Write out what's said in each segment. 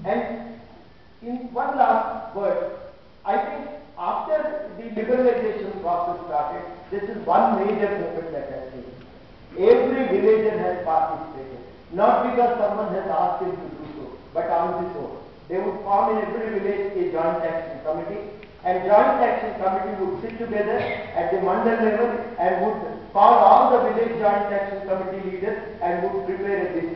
And in one last word, I think after the liberalization process started, this is one major movement that has taken. Every villager has participated, not because someone has asked him to do so, but on his own. They would form in every village a joint action committee, and joint action committee would sit together at the mandal level and would call all the village joint action committee leaders and would prepare this,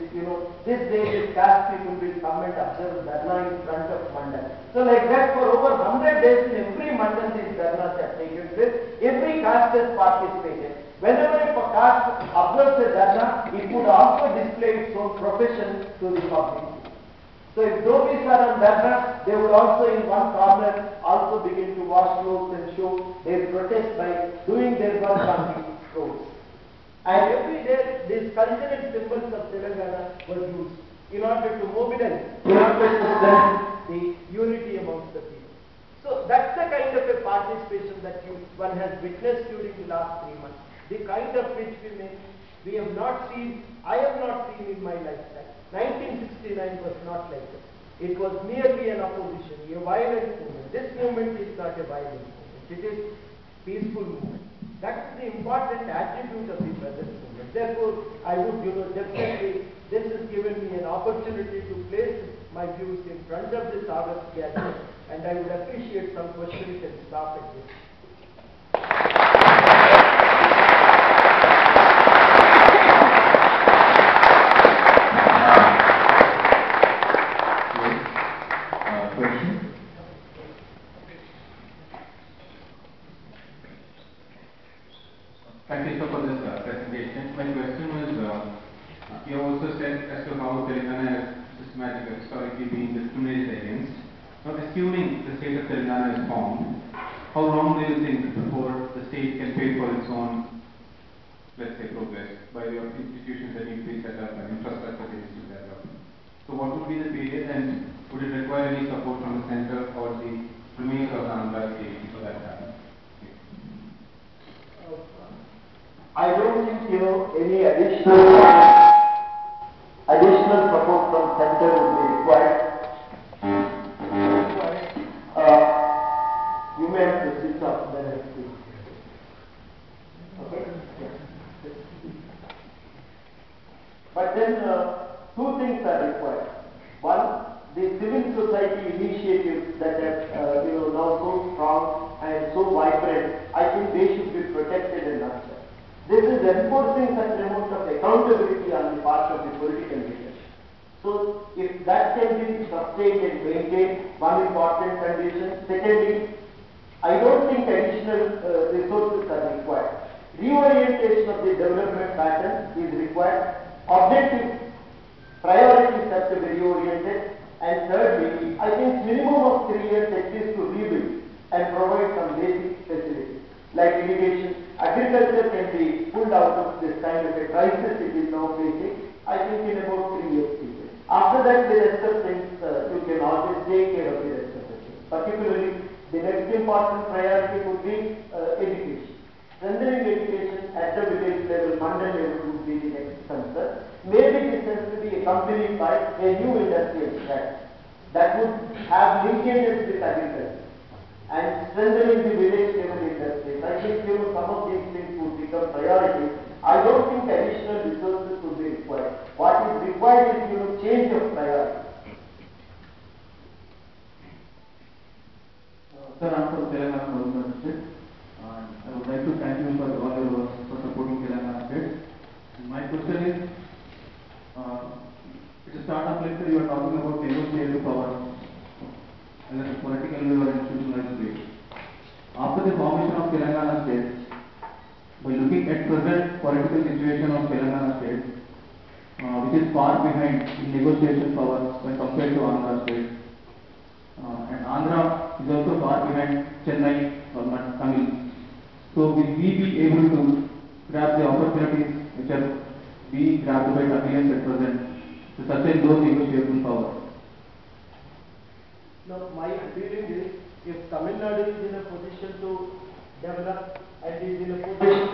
this day the caste people will come and observe dharna in front of mandal. So like that for over 100 days in every mandal these dharnas have taken place. Every caste has participated. Whenever a caste observes a dharna, it would also display its own profession to the public. So if dhobies are on dharna, they would also in one corner also begin to wash clothes and show their protest by doing their work on the roads. And every day these cultural symbols of Telangana were used in order to mobilize, in order to strengthen the unity amongst the people. So that's the kind of a participation that one has witnessed during the last 3 months. The kind of which we have not seen, I have not seen in my lifetime. 1969 was not like that. It was merely an opposition, a violent movement. This movement is not a violent movement. It is peaceful movement. That is the important attribute of the present movement. Therefore, I would, definitely, this has given me an opportunity to place my views in front of this August gathering, and I would appreciate some questions and stop at this. Thank you, sir, for this presentation. My question was, you also said as to how Telangana has systematically, historically been discriminated against. Now, assuming the state of Telangana is formed, how long do you think before the state can pay for its own, let's say, progress by way of institutions that need to be set up and infrastructure that needs to be developed? So, what would be the period, and would it require any support from the center or the premier of the Andhra state for that to happen? I don't think any additional support from center would be required. You may have to switch off the next week. Okay? Yeah. But then two things are required. One, the civil society initiatives that are now so strong and so vibrant, I think they should be protected and nurtured. This is enforcing such amount of accountability on the part of the political leaders. So, if that can be sustained and maintained, one important condition. Secondly, I don't think additional resources are required. Reorientation of the development pattern is required. Objective priorities have to be reoriented. And thirdly, I think minimum of 3 years at least to rebuild and provide some basic facilities like irrigation. Agriculture can be pulled out of this kind of a crisis it is now facing, I think in about 3 years period. After that, the rest of things, you can always take care of the rest of the things. Particularly, the next important priority would be education. Strengthening education at the village level, mandal level would be the next concern. Maybe this has to be accompanied by a new industrial strategy that would have linkages with agriculture and strengthening the village level industries. I think some of these things would become priorities. I don't think additional resources would be required. What is required is change of priority. Sir, I'm from Telangana Government State. I would like to thank you for all your work for supporting Telangana State. My question is, at the start of lecture you are talking about negotiative power as a political or institutionalized way. After the formation of Telangana State, by looking at present political situation of Telangana State, which is far behind in negotiation power when compared to Andhra State, and Andhra is also far behind Chennai or Tamil. So will we be able to grab the opportunities which are being grabbed by Tamilians at present to sustain those negotiable power? Now, my feeling is, if Tamil Nadu is in a position to develop and is in a position,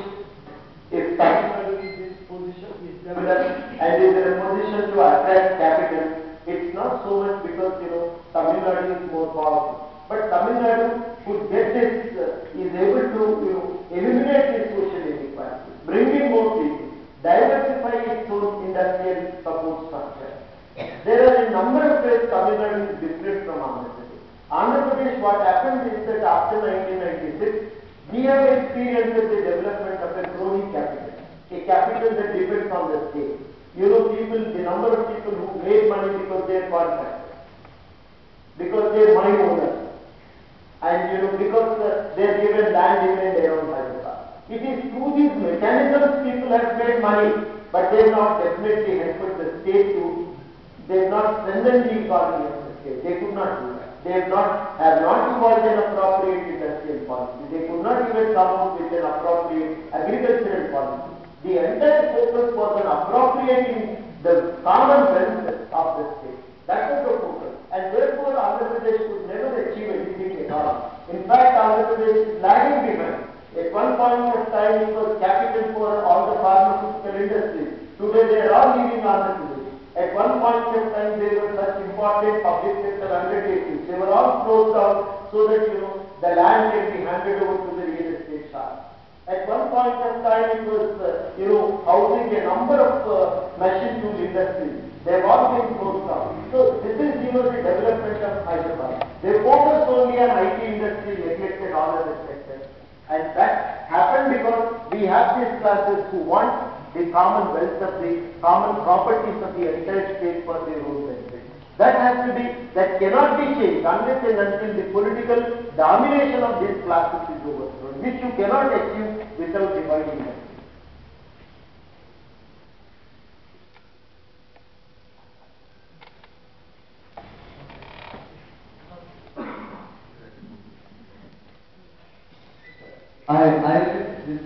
if Tamil Nadu is in position, is developed and is in a position to attract capital, It's not so much because, Tamil Nadu is more powerful. But Tamil Nadu could get this, is able to, eliminate this social inequality, bring in more people, diversify its own industrial support structure. There are a number of ways Tamil Nadu is different from Andhra Pradesh. Andhra Pradesh, what happened is that after 1996, we have experienced the development of a crony capital, a capital that depends on the state. The number of people who made money because they are contractors, because they are money owners, and because they are given land even in their own Hyderabad. It is through these mechanisms people have made money, but they have not definitely helped the state to, they have not strengthened the economy of the state. They could not do that. They have not evolved an appropriate industrial policy. They could not even come up with an appropriate agricultural policy. The entire focus was on appropriating the common wealth of the state. That was the focus. And therefore, Andhra Pradesh could never achieve anything at all. In fact, Andhra Pradesh is lagging behind. At one point of time, it was capital for all the pharmaceutical industries. Today, they are all leaving Andhra Pradesh. At one point of time, they were such important public sector undertakings. They were all closed down so that, the land can be handed over to the real estate sharks. At one point of time, it was, housing a number of machine tool industries. They have all been closed down. So this is, the development of Hyderabad. They focused only on IT industry, neglected all other sectors. And that happened because we have these classes who want the common wealth of the common properties of the entire state for their own benefit. That cannot be changed unless and until the political domination of these classes is overthrown, which you cannot achieve without dividing them. I read this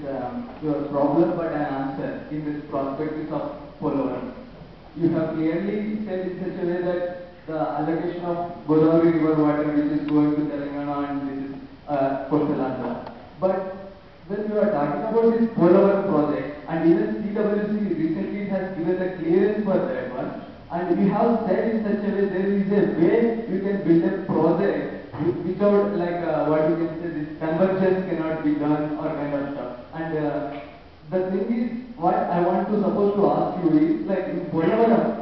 your problem, but an answer in this prospectus of Polavaram. You have clearly said in such a way that the allocation of Godavari river water, which is going to Telangana and this is coastal Andhra. But when you are talking about this Polavaram project, and even CWC recently has given the clearance for that one, and we have said in such a way there is a way you can build a project without what you can say, this convergence cannot be done or kind of stuff. And the thing is, what I want to suppose to ask you is, in Polavaram,